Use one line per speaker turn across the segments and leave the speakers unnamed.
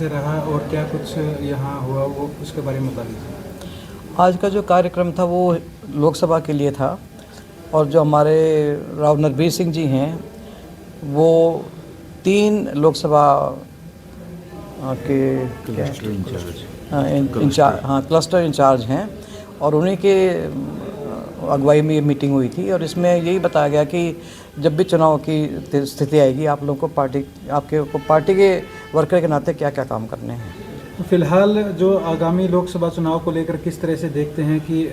से रहा और क्या कुछ यहाँ हुआ वो उसके बारे में बता दीजिए।
आज का जो कार्यक्रम था वो लोकसभा के लिए था और जो हमारे राव नरबीर सिंह जी हैं वो 3 लोकसभा के क्लस्टर इंचार्ज हैं और उन्हीं के अगुवाई में ये मीटिंग हुई थी और इसमें यही बताया गया कि जब भी चुनाव की स्थिति आएगी आप लोगों को पार्टी के वर्कर के नाते क्या क्या काम करने हैं।
तो फिलहाल जो आगामी लोकसभा चुनाव को लेकर किस तरह से देखते हैं कि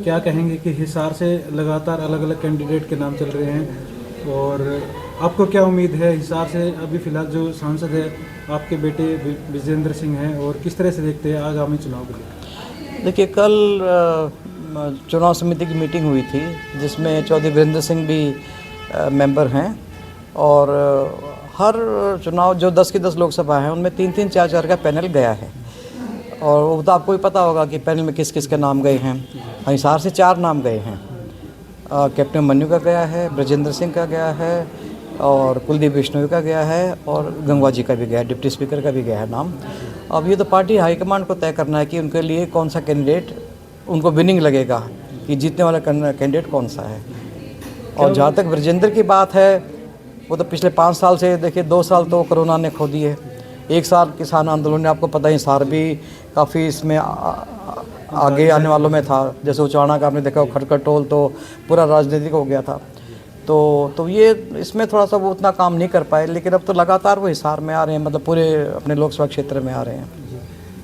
क्या कहेंगे कि हिसार से लगातार अलग अलग कैंडिडेट के नाम चल रहे हैं और आपको क्या उम्मीद है हिसार से अभी फिलहाल जो सांसद है आपके बेटे विजेंद्र सिंह हैं और किस तरह से देखते हैं आगामी चुनाव को लेकर।
देखिए कल चुनाव समिति की मीटिंग हुई थी जिसमें चौधरी वीरेंद्र सिंह भी मेंबर हैं और हर चुनाव जो 10 की 10 लोकसभा है उनमें 3-3 4-4 का पैनल गया है और वो तो आपको ही पता होगा कि पैनल में किस किस के नाम गए हैं। हिसार से 4 नाम गए हैं, कैप्टन मन्नू का गया है, ब्रजेंद्र सिंह का गया है और कुलदीप बिश्नोई का गया है और गंगवा जी का भी गया है, डिप्टी स्पीकर का भी गया है नाम। अब ये तो पार्टी हाईकमांड को तय करना है कि उनके लिए कौन सा कैंडिडेट उनको विनिंग लगेगा कि जीतने वाला कैंडिडेट कौन सा है। और जहाँ तक ब्रजेंद्र की बात है वो तो पिछले 5 साल से देखिए 2 साल तो कोरोना ने खो दिए, 1 साल किसान आंदोलन ने आपको पता ही हिसार भी काफ़ी इसमें आगे आने वालों में था। जैसे उचाना का आपने देखा खटकर टोल तो पूरा राजनीतिक हो गया था तो ये इसमें थोड़ा सा वो उतना काम नहीं कर पाए लेकिन अब तो लगातार वो हिसार में आ रहे हैं, मतलब पूरे अपने लोकसभा क्षेत्र में आ रहे हैं।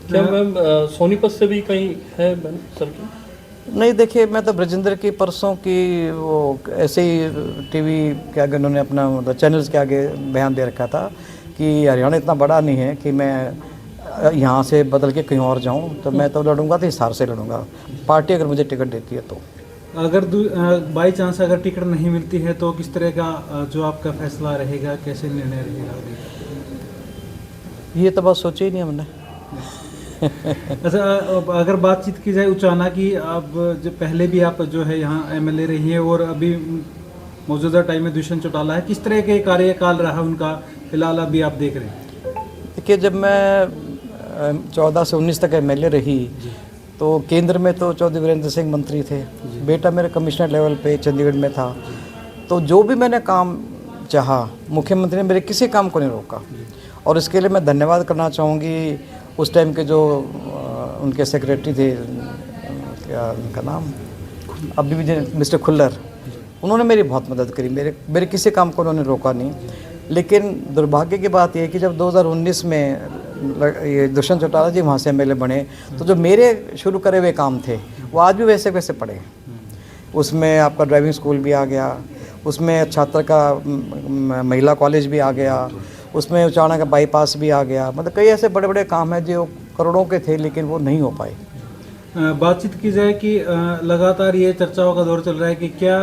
क्या मैम सोनीपत से भी कहीं है सर की?
नहीं देखिए मैं तो ब्रजेंद्र की परसों की वो ऐसे ही टीवी के आगे उन्होंने अपना मतलब चैनल्स के आगे बयान दे रखा था कि हरियाणा इतना बड़ा नहीं है कि मैं यहाँ से बदल के कहीं और जाऊँ, तो मैं तो लड़ूंगा तो हिसार से लड़ूंगा, पार्टी अगर मुझे टिकट देती है तो।
अगर बाई चांस अगर टिकट नहीं मिलती है तो किस तरह का जो आपका फैसला रहेगा, कैसे निर्णय रहेगा?
ये तो बात सोची ही नहीं हमने।
अच्छा अगर बातचीत की जाए उचाना की, आप जो पहले भी आप जो है यहाँ एमएलए रही है और अभी मौजूदा टाइम में दुष्यंत चौटाला है, किस तरह के कार्यकाल रहा उनका फिलहाल अभी आप देख रहे हैं?
देखिए जब मैं 14 से 19 तक एमएलए रही तो केंद्र में तो चौधरी वीरेंद्र सिंह मंत्री थे, बेटा मेरे कमिश्नर लेवल पे चंडीगढ़ में था, तो जो भी मैंने काम चाहा मुख्यमंत्री ने मेरे किसी काम को नहीं रोका और इसके लिए मैं धन्यवाद करना चाहूँगी उस टाइम के जो उनके सेक्रेटरी थे, क्या उनका नाम अभी भी मिस्टर खुल्लर, उन्होंने मेरी बहुत मदद करी, मेरे किसी काम को उन्होंने रोका नहीं। लेकिन दुर्भाग्य की बात यह है कि जब 2019 में ये दुष्यंत चौटाला जी वहाँ से एमएलए बने तो जो मेरे शुरू करे हुए काम थे वो आज भी वैसे वैसे पड़े हैं। उसमें आपका ड्राइविंग स्कूल भी आ गया, उसमें छात्र का महिला कॉलेज भी आ गया, उसमें उचाना का बाईपास भी आ गया, मतलब कई ऐसे बड़े बड़े काम हैं जो करोड़ों के थे लेकिन वो नहीं हो पाए।
बातचीत की जाए कि लगातार ये चर्चाओं का दौर चल रहा है कि क्या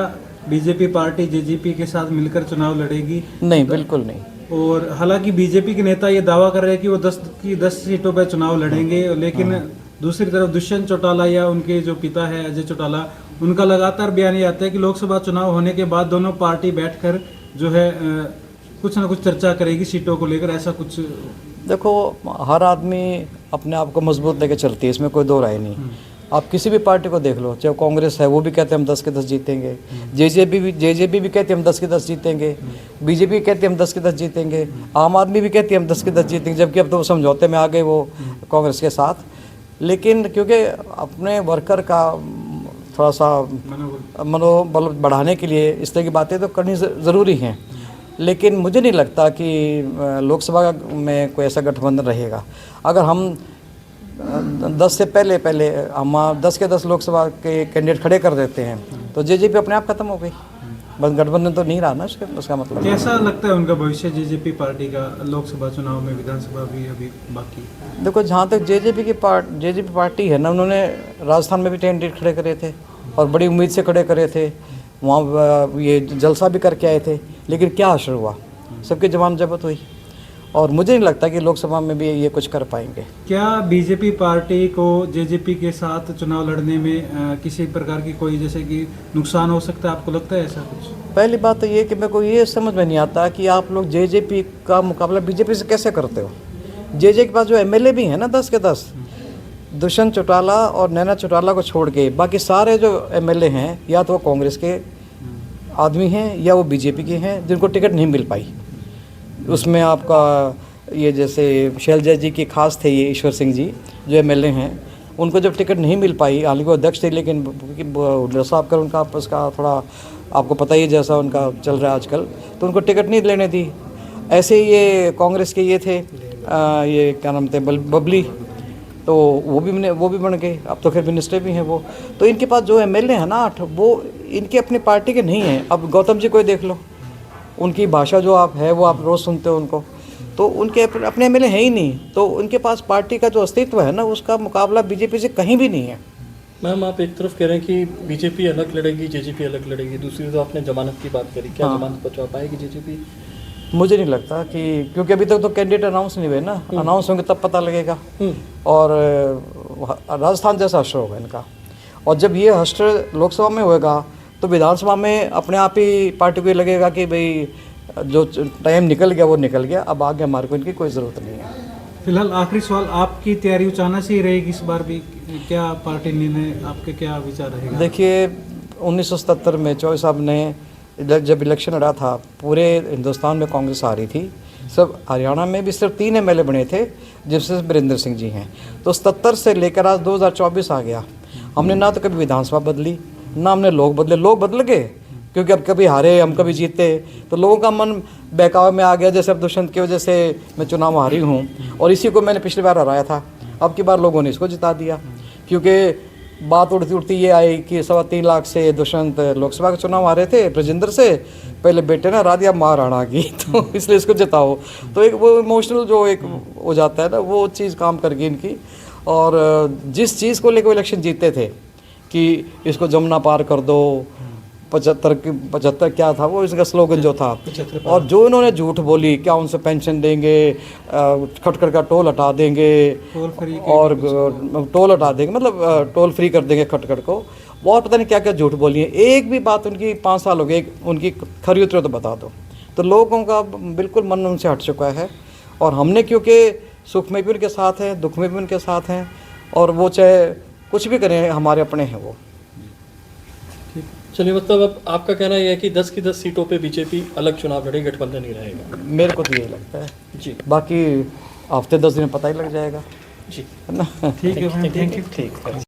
बीजेपी पार्टी जेजेपी के साथ मिलकर चुनाव लड़ेगी?
नहीं, बिल्कुल नहीं।
और हालांकि बीजेपी के नेता ये दावा कर रहे हैं कि वो 10 सीटों पर चुनाव लड़ेंगे, लेकिन दूसरी तरफ दुष्यंत चौटाला या उनके जो पिता है अजय चौटाला, उनका लगातार बयान ये आता है कि लोकसभा चुनाव होने के बाद दोनों पार्टी बैठकर जो है कुछ ना कुछ चर्चा करेगी सीटों को लेकर, ऐसा कुछ।
देखो हर आदमी अपने आप को मजबूत लेके चलती है, इसमें कोई दो राय नहीं। आप किसी भी पार्टी को देख लो, चाहे कांग्रेस है वो भी कहते हैं हम 10 के 10 जीतेंगे, जेजेपी भी कहते हैं हम 10 के 10 जीतेंगे, बीजेपी कहते हैं हम 10 के 10 जीतेंगे, आम आदमी भी कहती है हम 10 के 10 जीतेंगे, जबकि अब तो वो समझौते में आ गए वो कांग्रेस के साथ। लेकिन क्योंकि अपने वर्कर का थोड़ा सा मनोबल बढ़ाने के लिए इस तरह की बातें तो करनी ज़रूरी हैं, लेकिन मुझे नहीं लगता कि लोकसभा में कोई ऐसा गठबंधन रहेगा। अगर हम 10 से पहले हम 10 के 10 लोकसभा के कैंडिडेट खड़े कर देते हैं तो जेजेपी अपने आप खत्म हो गई, बस गठबंधन तो नहीं रहा ना उसका मतलब।
कैसा लगता है उनका भविष्य जेजेपी पार्टी का लोकसभा चुनाव में, विधानसभा भी अभी बाकी?
देखो जहाँ तक जेजेपी पार्टी है ना, उन्होंने राजस्थान में भी कैंडिडेट खड़े करे थे और बड़ी उम्मीद से खड़े करे थे, वहाँ ये जलसा भी करके आए थे, लेकिन क्या असर हुआ, सबकी जवान जब्त हुई और मुझे नहीं लगता कि लोकसभा में भी ये कुछ कर पाएंगे।
क्या बीजेपी पार्टी को जेजेपी के साथ चुनाव लड़ने में किसी प्रकार की कोई जैसे कि नुकसान हो सकता है, आपको लगता है ऐसा कुछ?
पहली बात तो ये कि मेरे को ये समझ में नहीं आता कि आप लोग जेजेपी का मुकाबला बीजेपी से कैसे करते हो। जे के पास जो एमएलए भी हैं ना 10 के 10, दुष्यंत चौटाला और नैना चौटाला को छोड़ के बाकी सारे जो एमएलए हैं या तो वो कांग्रेस के आदमी हैं या वो बीजेपी के हैं जिनको टिकट नहीं मिल पाई। उसमें आपका ये जैसे शैलजा जी के खास थे ये ईश्वर सिंह जी जो एमएलए हैं, उनको जब टिकट नहीं मिल पाई, हालांकि वो अध्यक्ष थे लेकिन साहब कर उनका आपस का थोड़ा आपको पता ही जैसा उनका चल रहा है आजकल, तो उनको टिकट नहीं लेने दी। ऐसे ही ये कांग्रेस के ये थे ये क्या नाम थे बबली, तो वो भी बन गए, अब तो खैर मिनिस्टर भी हैं वो। तो इनके पास जो एमएलए हैं ना 8, वो इनके अपनी पार्टी के नहीं हैं। अब गौतम जी को ही देख लो, उनकी भाषा जो आप है वो आप रोज़ सुनते हो उनको, तो उनके अपने एमएलए हैं ही नहीं, तो उनके पास पार्टी का जो अस्तित्व है ना उसका मुकाबला बीजेपी से कहीं भी नहीं है।
मैम आप एक तरफ कह रहे हैं कि बीजेपी अलग लड़ेगी, जेजेपी अलग लड़ेगी, दूसरी तरफ आपने जमानत की बात करी, क्या जमानत बचा पाएगी जेजेपी?
मुझे नहीं लगता कि, क्योंकि अभी तक तो कैंडिडेट अनाउंस नहीं हुए ना, अनाउंस होंगे तब पता लगेगा। और राजस्थान जैसा हश्र होगा इनका, और जब ये हश्र लोकसभा में होएगा तो विधानसभा में अपने आप ही पार्टी को ये लगेगा कि भाई जो टाइम निकल गया वो निकल गया, अब आगे हमारे को इनकी कोई ज़रूरत नहीं है।
फिलहाल आखिरी सवाल, आपकी तैयारी उचाना से ही रहेगी इस बार भी, क्या पार्टी निर्णय, आपके क्या विचार रहेगा?
देखिए 1977 में चौधरी साहब ने जब इलेक्शन लड़ा था, पूरे हिंदुस्तान में कांग्रेस आ रही थी, सब हरियाणा में भी सिर्फ 3 एमएलए बने थे जिससे वीरेंद्र सिंह जी हैं। तो 77 से लेकर आज 2024 आ गया, हमने ना तो कभी विधानसभा बदली ना हमने लोग बदले। लोग बदल गए क्योंकि अब कभी हारे हम कभी जीते, तो लोगों का मन बहकावे में आ गया। जैसे अब दुष्यंत की वजह से मैं चुनाव हारी हूँ और इसी को मैंने पिछली बार हराया था, अब की बार लोगों ने इसको जिता दिया, क्योंकि बात उड़ती उड़ती ये आई कि 3.25 लाख से दुष्यंत लोकसभा के चुनाव हारे थे ब्रजेंद्र से, पहले बेटे ने हरा दिया महाराणा की, तो इसलिए इसको जिताओ। तो एक वो इमोशनल जो एक हो जाता है ना, वो चीज़ काम कर गई इनकी। और जिस चीज़ को लेकर इलेक्शन जीते थे कि इसको जमुना पार कर दो, 75 क्या था वो इसका स्लोगन जो था, और जो इन्होंने झूठ बोली, क्या उनसे पेंशन देंगे, खटखट का टोल हटा देंगे, और टोल हटा देंगे, मतलब टोल फ्री कर देंगे खटखट को, और पता नहीं क्या क्या झूठ बोली है। एक भी बात उनकी 5 साल हो गए उनकी खरी उतरे तो बता दो। तो लोगों का बिल्कुल मन उनसे हट चुका है, और हमने क्योंकि सुख में भी उनके साथ हैं, दुख में भी उनके साथ हैं, और वो चाहे कुछ भी करें हमारे अपने हैं वो।
चलिए, मतलब अब आपका कहना यह है कि 10 की 10 सीटों पे बीजेपी अलग चुनाव लड़ेगी, गठबंधन ही रहेगा?
मेरे को तो यही लगता है
जी,
बाकी हफ्ते 10 दिन में पता ही लग जाएगा
जी,
है ना।
ठीक है, थैंक यू।
ठीक है।